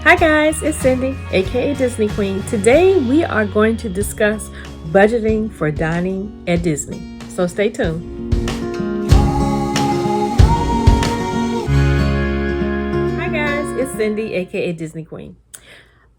Hi guys, it's Cyndi, aka Disney Queen. Today we are going to discuss budgeting for dining at Disney. So stay tuned. Hi guys, it's Cyndi, aka Disney Queen.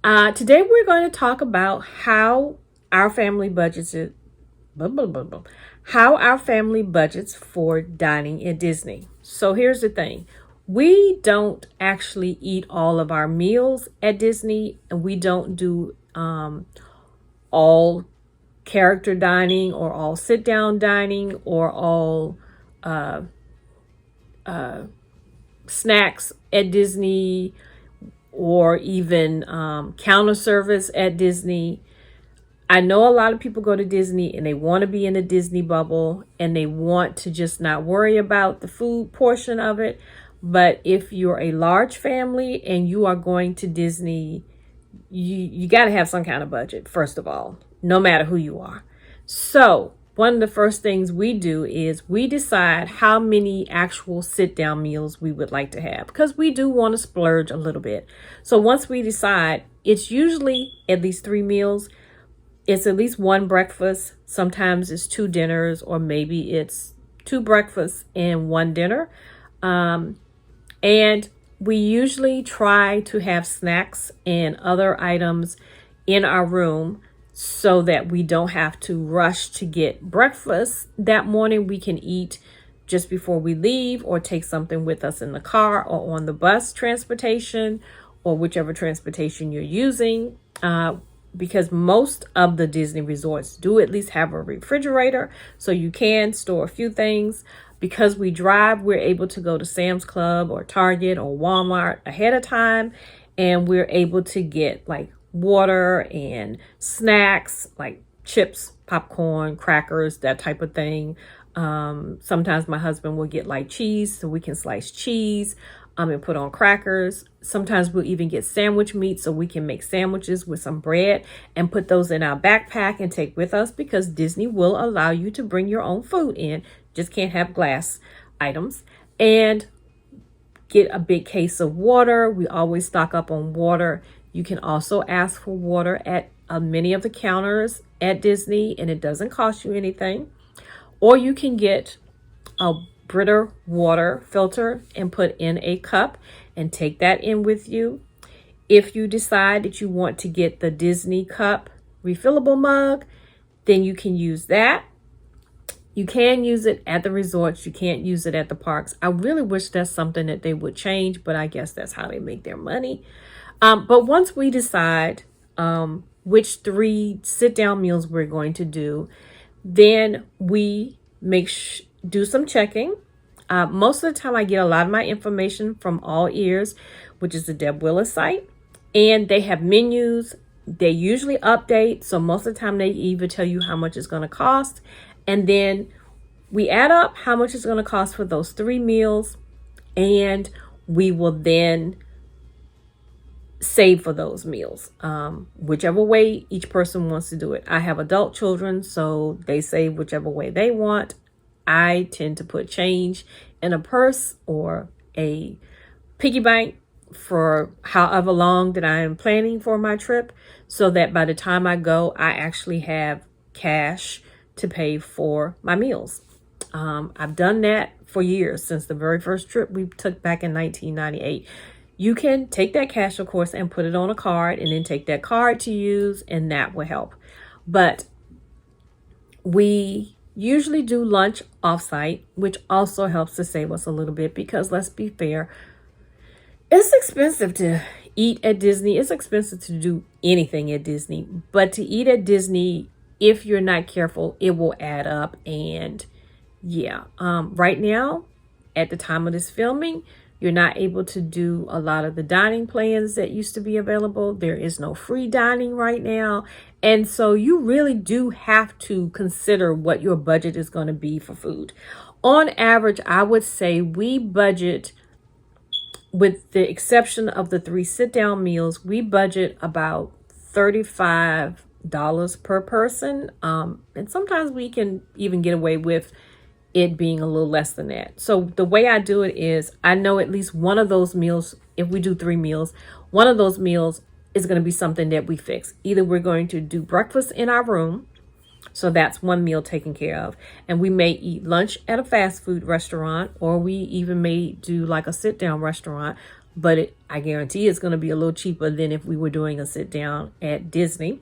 Today we're going to talk about how our family budgets it, how our family budgets for dining at Disney. So here's the thing. We don't actually eat all of our meals at Disney, and we don't do all character dining or all sit down dining or all snacks at Disney or even counter service at Disney. I know a lot of people go to Disney and they want to be in the Disney bubble and they want to just not worry about the food portion of it. But if you're a large family and you are going to Disney, you got to have some kind of budget, first of all, no matter who you are. So one of the first things we do is we decide how many actual sit down meals we would like to have because we do want to splurge a little bit. So once we decide, it's usually at least 3 meals. It's at least one breakfast. Sometimes it's 2 dinners, or maybe it's 2 breakfasts and 1 dinner. And we usually try to have snacks and other items in our room so that we don't have to rush to get breakfast that morning. We can eat just before we leave or take something with us in the car or on the bus transportation or whichever transportation you're using. Because most of the Disney resorts do at least have a refrigerator, so you can store a few things. Because we drive, we're able to go to Sam's Club or Target or Walmart ahead of time, and we're able to get like water and snacks like chips, popcorn, crackers, that type of thing. Sometimes my husband will get like cheese so we can slice cheese and put on crackers. Sometimes we'll even get sandwich meat so we can make sandwiches with some bread and put those in our backpack and take with us, because Disney will allow you to bring your own food in. Just can't have glass items. And get a big case of water. We always stock up on water. You can also ask for water at many of the counters at Disney, and it doesn't cost you anything. Or you can get a Brita water filter and put in a cup and take that in with you. If you decide that you want to get the Disney cup refillable mug, then you can use that. You can use it at the resorts. You can't use it at the parks. I really wish that's something that they would change, but I guess that's how they make their money. But once we decide which 3 sit-down meals we're going to do, then we do some checking. Most of the time I get a lot of my information from All Ears, which is the Deb Willis site. And they have menus. They usually update. So most of the time they even tell you how much it's going to cost. And then we add up how much it's going to cost for those 3 meals. And we will then save for those meals, whichever way each person wants to do it. I have adult children, so they save whichever way they want. I tend to put change in a purse or a piggy bank for however long that I am planning for my trip, so that by the time I go, I actually have cash to pay for my meals. I've done that for years, since the very first trip we took back in 1998. You can take that cash, of course, and put it on a card and then take that card to use, and that will help. But we usually do lunch offsite, which also helps to save us a little bit, because let's be fair, it's expensive to eat at Disney. It's expensive to do anything at Disney, but to eat at Disney, if you're not careful, it will add up. And yeah, right now, at the time of this filming, you're not able to do a lot of the dining plans that used to be available. There is no free dining right now. And so you really do have to consider what your budget is going to be for food. On average, I would say we budget, with the exception of the 3 sit-down meals, we budget about $35 per person. And sometimes we can even get away with it being a little less than that. So the way I do it is I know at least one of those meals, if we do 3 meals, one of those meals is going to be something that we fix. Either we're going to do breakfast in our room, so that's one meal taken care of. And we may eat lunch at a fast food restaurant, or we even may do like a sit down restaurant. But I guarantee it's going to be a little cheaper than if we were doing a sit down at Disney.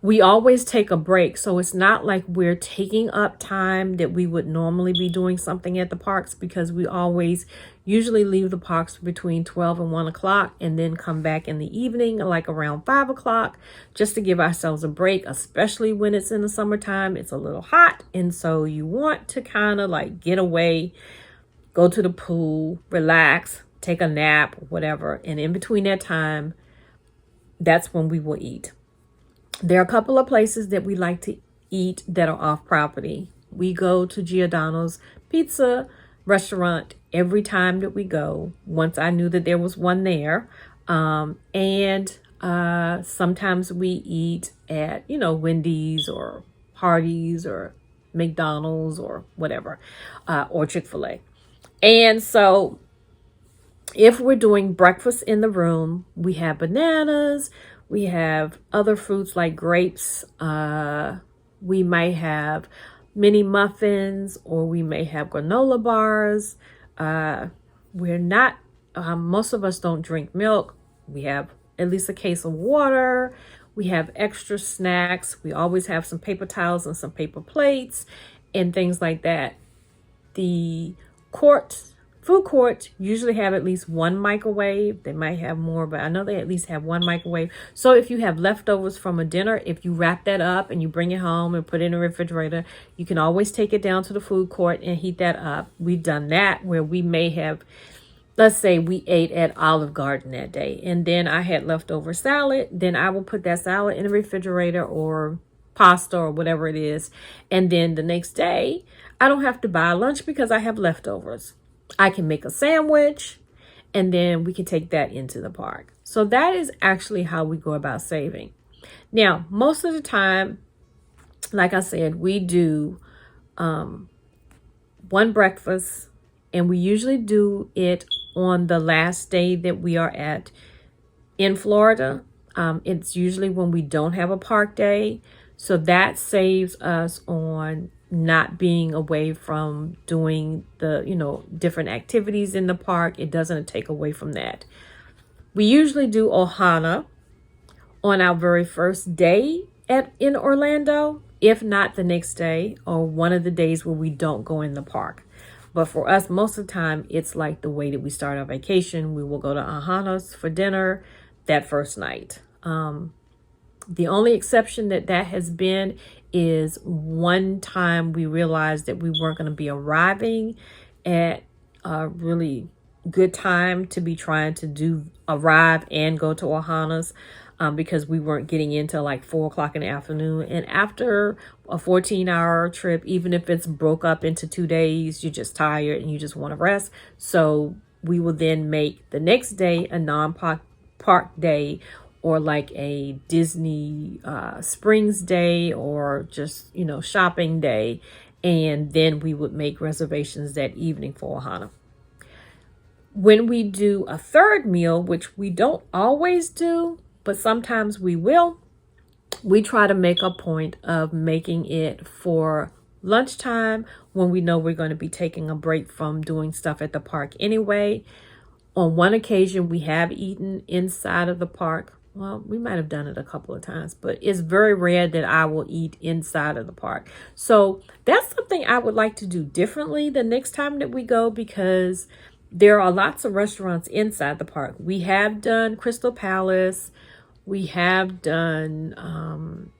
We always take a break. So it's not like we're taking up time that we would normally be doing something at the parks, because we always usually leave the parks between 12 and 1 o'clock and then come back in the evening, like around 5 o'clock, just to give ourselves a break, especially when it's in the summertime. It's a little hot. And so you want to kind of like get away, go to the pool, relax, take a nap, whatever. And in between that time, that's when we will eat. There are a couple of places that we like to eat that are off property. We go to Giordano's Pizza restaurant every time that we go. Once I knew that there was one there. And sometimes we eat at, Wendy's or Hardee's or McDonald's or whatever, or Chick-fil-A. And so if we're doing breakfast in the room, we have bananas, we have other fruits like grapes. We might have mini muffins, or we may have granola bars. We're not, most of us don't drink milk. We have at least a case of water. We have extra snacks. We always have some paper towels and some paper plates and things like that. The food courts usually have at least one microwave. They might have more, but I know they at least have one microwave. So if you have leftovers from a dinner, if you wrap that up and you bring it home and put it in the refrigerator, you can always take it down to the food court and heat that up. We've done that where we may have, let's say we ate at Olive Garden that day, and then I had leftover salad. Then I will put that salad in the refrigerator, or pasta or whatever it is. And then the next day, I don't have to buy lunch because I have leftovers. I can make a sandwich, and then we can take that into the park. So that is actually how we go about saving. Now, most of the time, like I said, we do one breakfast, and we usually do it on the last day that we are in Florida. It's usually when we don't have a park day. So that saves us on not being away from doing the, different activities in the park. It doesn't take away from that. We usually do Ohana on our very first day in Orlando, if not the next day or one of the days where we don't go in the park. But for us, most of the time, it's like the way that we start our vacation. We will go to Ohana's for dinner that first night. The only exception that has been is one time we realized that we weren't going to be arriving at a really good time to be trying to arrive and go to Ohana's, because we weren't getting into like 4 o'clock in the afternoon. And after a 14-hour trip, even if it's broke up into 2 days, you're just tired and you just want to rest. So we will then make the next day a non-park day, or like a Disney Springs day, or just, shopping day. And then we would make reservations that evening for Ohana. When we do a third meal, which we don't always do, but sometimes we will, we try to make a point of making it for lunchtime, when we know we're going to be taking a break from doing stuff at the park anyway. On one occasion, we have eaten inside of the park. Well, we might have done it a couple of times, but it's very rare that I will eat inside of the park. So that's something I would like to do differently the next time that we go, because there are lots of restaurants inside the park. We have done Crystal Palace. We have done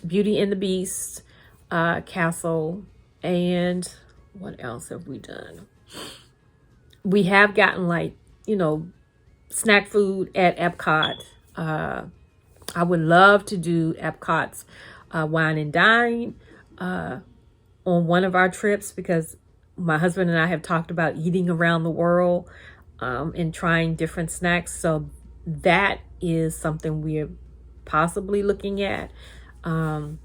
Beauty and the Beast Castle. And what else have we done? We have gotten snack food at Epcot. I would love to do Epcot's Wine and Dine on one of our trips, because my husband and I have talked about eating around the world and trying different snacks. So that is something we're possibly looking at. But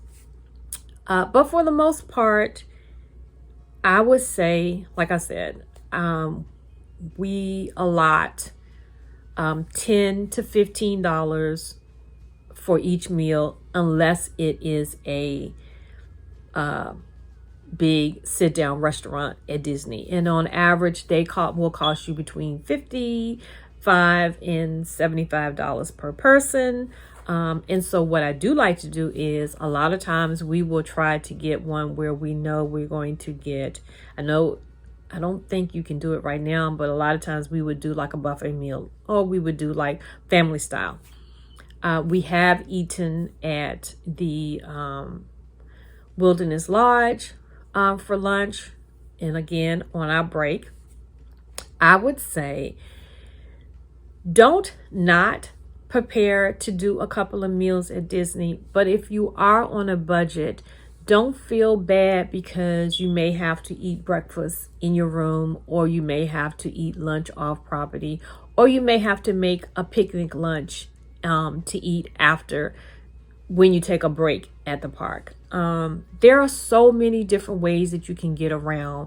for the most part, I would say, like I said, we allot $10 to $15 for each meal, unless it is a big sit down restaurant at Disney. And on average, will cost you between $55 and $75 per person. And so what I do like to do is, a lot of times we will try to get one where we know we're going to get, I don't think you can do it right now, but a lot of times we would do like a buffet meal, or we would do like family style. We have eaten at the Wilderness Lodge for lunch, and again on our break. I would say, don't not prepare to do a couple of meals at Disney, but if you are on a budget, don't feel bad because you may have to eat breakfast in your room, or you may have to eat lunch off property, or you may have to make a picnic lunch to eat after, when you take a break at the park. There are so many different ways that you can get around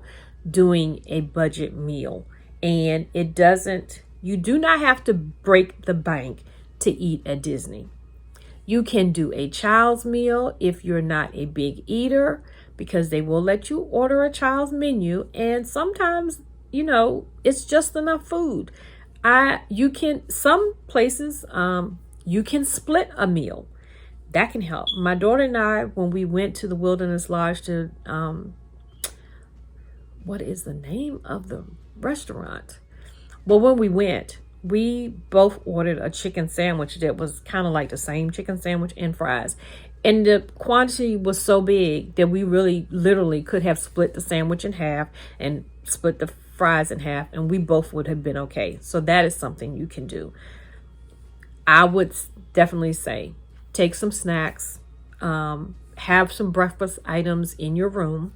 doing a budget meal, and you do not have to break the bank to eat at Disney. You can do a child's meal if you're not a big eater, because they will let you order a child's menu, and sometimes, it's just enough food. Some places, you can split a meal. That can help. My daughter and I, when we went to the Wilderness Lodge to, what is the name of the restaurant? Well, when we went, we both ordered a chicken sandwich that was kind of like the same chicken sandwich and fries. And the quantity was so big that we really literally could have split the sandwich in half and split the fries in half, and we both would have been okay. So that is something you can do. I would definitely say, take some snacks, have some breakfast items in your room,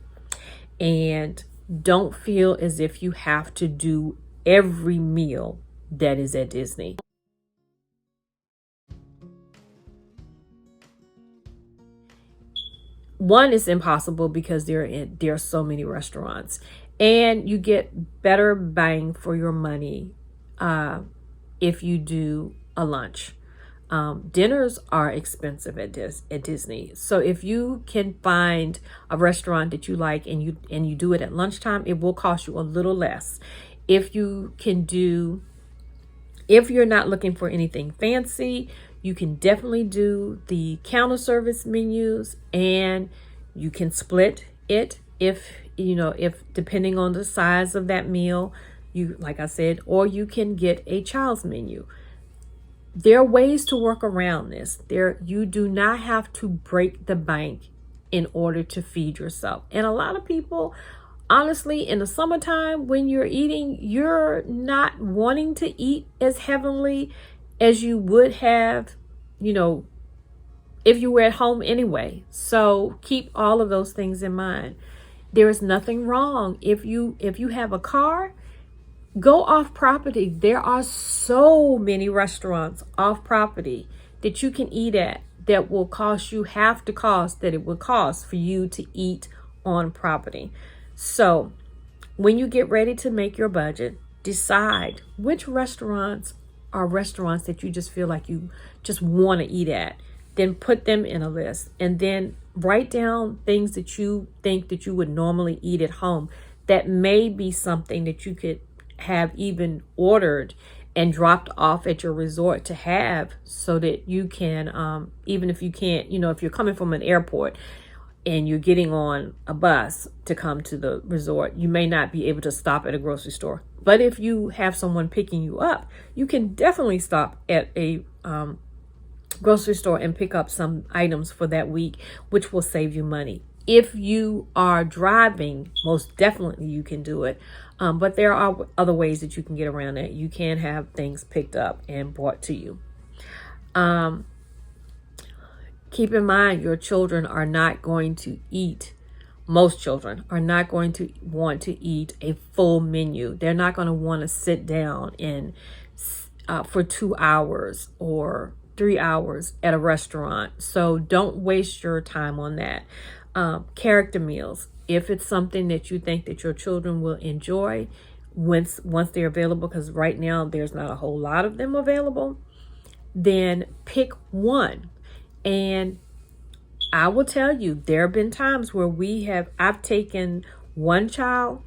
and don't feel as if you have to do every meal that is at Disney. One is impossible because there are so many restaurants, and you get better bang for your money if you do a lunch. Dinners are expensive at Disney. So if you can find a restaurant that you like and you do it at lunchtime, it will cost you a little less. If you're not looking for anything fancy, you can definitely do the counter service menus, and you can split it if depending on the size of that meal, like I said, or you can get a child's menu. There are ways to work around this. You do not have to break the bank in order to feed yourself. And a lot of people, honestly, in the summertime, when you're eating, you're not wanting to eat as heavenly as you would have, if you were at home anyway. So keep all of those things in mind. There is nothing wrong if you have a car. Go off property. There are so many restaurants off property that you can eat at that will cost you half the cost that it would cost for you to eat on property. So when you get ready to make your budget, decide which restaurants are restaurants that you just feel like you just want to eat at. Then put them in a list, and then write down things that you think that you would normally eat at home that may be something that you could have even ordered and dropped off at your resort to have, so that you can, even if you can't, if you're coming from an airport and you're getting on a bus to come to the resort, you may not be able to stop at a grocery store. But if you have someone picking you up, you can definitely stop at a grocery store and pick up some items for that week, which will save you money. If you are driving, most definitely you can do it. But there are other ways that you can get around it. You can have things picked up and brought to you. Keep in mind, your children are not going to eat. Most children are not going to want to eat a full menu. They're not going to want to sit down for 2 hours or 3 hours at a restaurant. So don't waste your time on that. Character meals. If it's something that you think that your children will enjoy once they're available, because right now there's not a whole lot of them available, then pick one. And I will tell you, there have been times where I've taken one child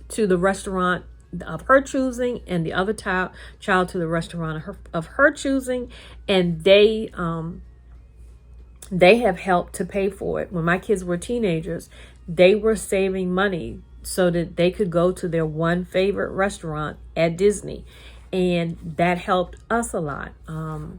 to the restaurant of her choosing, and the other child to the restaurant of her choosing, and they have helped to pay for it. When my kids were teenagers, they were saving money so that they could go to their one favorite restaurant at Disney. And that helped us a lot.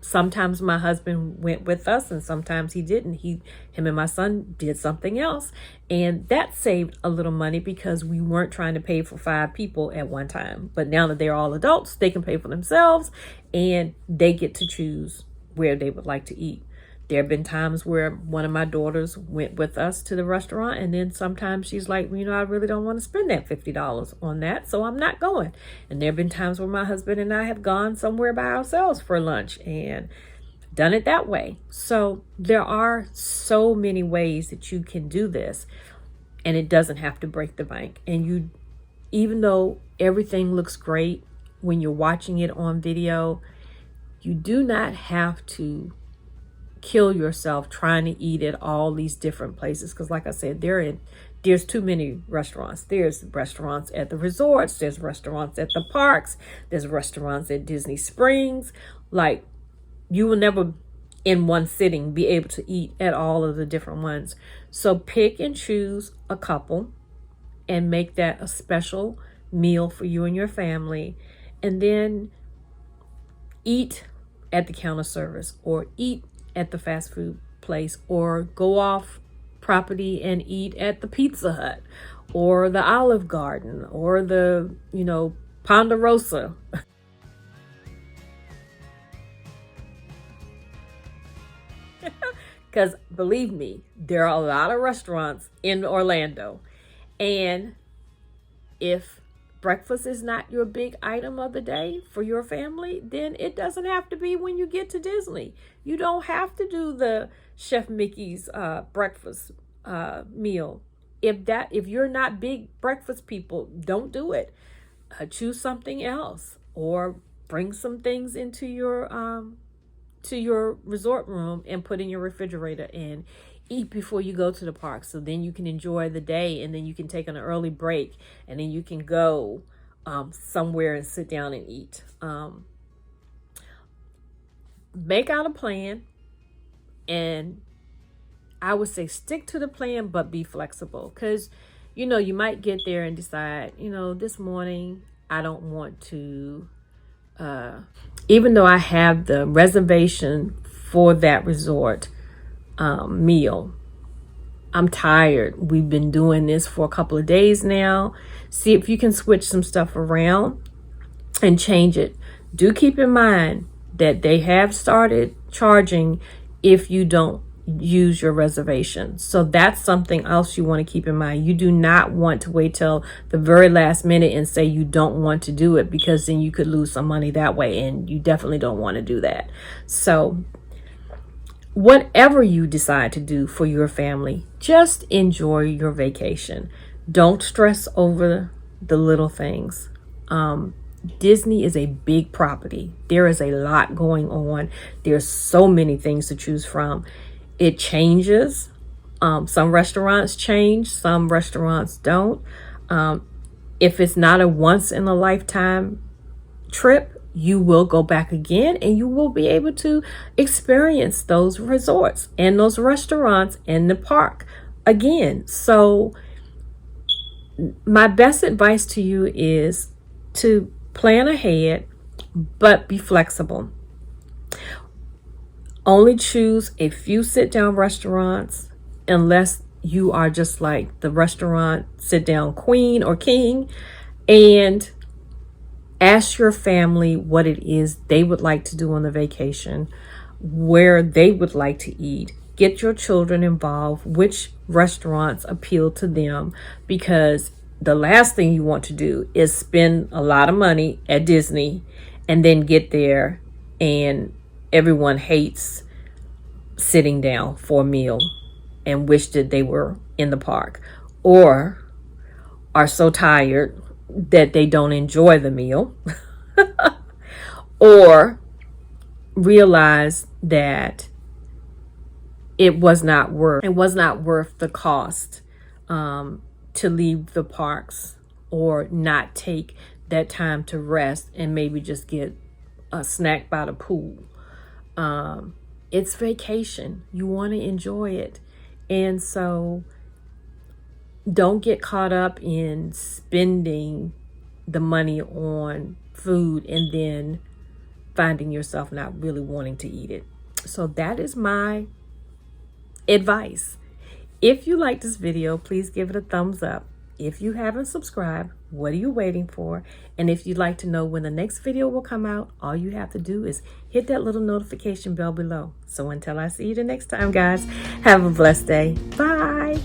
Sometimes my husband went with us, and sometimes he didn't. Him and my son did something else. And that saved a little money because we weren't trying to pay for 5 people at one time. But now that they're all adults, they can pay for themselves, and they get to choose where they would like to eat. There have been times where one of my daughters went with us to the restaurant, and then sometimes she's like, well, I really don't want to spend that $50 on that, so I'm not going. And there have been times where my husband and I have gone somewhere by ourselves for lunch and done it that way. So there are so many ways that you can do this, and it doesn't have to break the bank. And even though everything looks great when you're watching it on video, you do not have to kill yourself trying to eat at all these different places, because like I said, there's too many restaurants. There's restaurants at the resorts, there's restaurants at the parks, there's restaurants at Disney Springs. Like, you will never in one sitting be able to eat at all of the different ones. So pick and choose a couple and make that a special meal for you and your family, and then eat at the counter service, or eat at the fast food place, or go off property and eat at the Pizza Hut or the Olive Garden or the Ponderosa. Because believe me, there are a lot of restaurants in Orlando, and if breakfast is not your big item of the day for your family, then it doesn't have to be when you get to Disney. You don't have to do the Chef Mickey's breakfast meal. If you're not big breakfast people, don't do it. Choose something else, or bring some things into your resort room and put in your refrigerator and eat before you go to the park, so then you can enjoy the day, and then you can take an early break, and then you can go somewhere and sit down and eat. Make out a plan, and I would say stick to the plan, but be flexible, because you might get there and decide, this morning I don't want to, even though I have the reservation for that resort meal, I'm tired. We've been doing this for a couple of days now. See if you can switch some stuff around and change it. Do keep in mind that they have started charging if you don't use your reservation. So that's something else you want to keep in mind. You do not want to wait till the very last minute and say you don't want to do it, because then you could lose some money that way, and you definitely don't want to do that. So whatever you decide to do for your family, just enjoy your vacation. Don't stress over the little things. Disney is a big property. There is a lot going on. There's so many things to choose from. It changes. Some restaurants change, some restaurants don't. If it's not a once in a lifetime trip, you will go back again, and you will be able to experience those resorts and those restaurants and the park again. So my best advice to you is to plan ahead, but be flexible. Only choose a few sit-down restaurants, unless you are just like the restaurant sit-down queen or king, and ask your family what it is they would like to do on the vacation, where they would like to eat. Get your children involved, which restaurants appeal to them, because the last thing you want to do is spend a lot of money at Disney and then get there and everyone hates sitting down for a meal and wish that they were in the park. or are so tired that they don't enjoy the meal, or realize that it was not worth the cost to leave the parks, or not take that time to rest and maybe just get a snack by the pool. It's vacation. You want to enjoy it. And so don't get caught up in spending the money on food and then finding yourself not really wanting to eat it. So that is my advice. If you like this video, please give it a thumbs up. If you haven't subscribed, what are you waiting for? And if you'd like to know when the next video will come out, all you have to do is hit that little notification bell below. So until I see you the next time, guys, have a blessed day. Bye.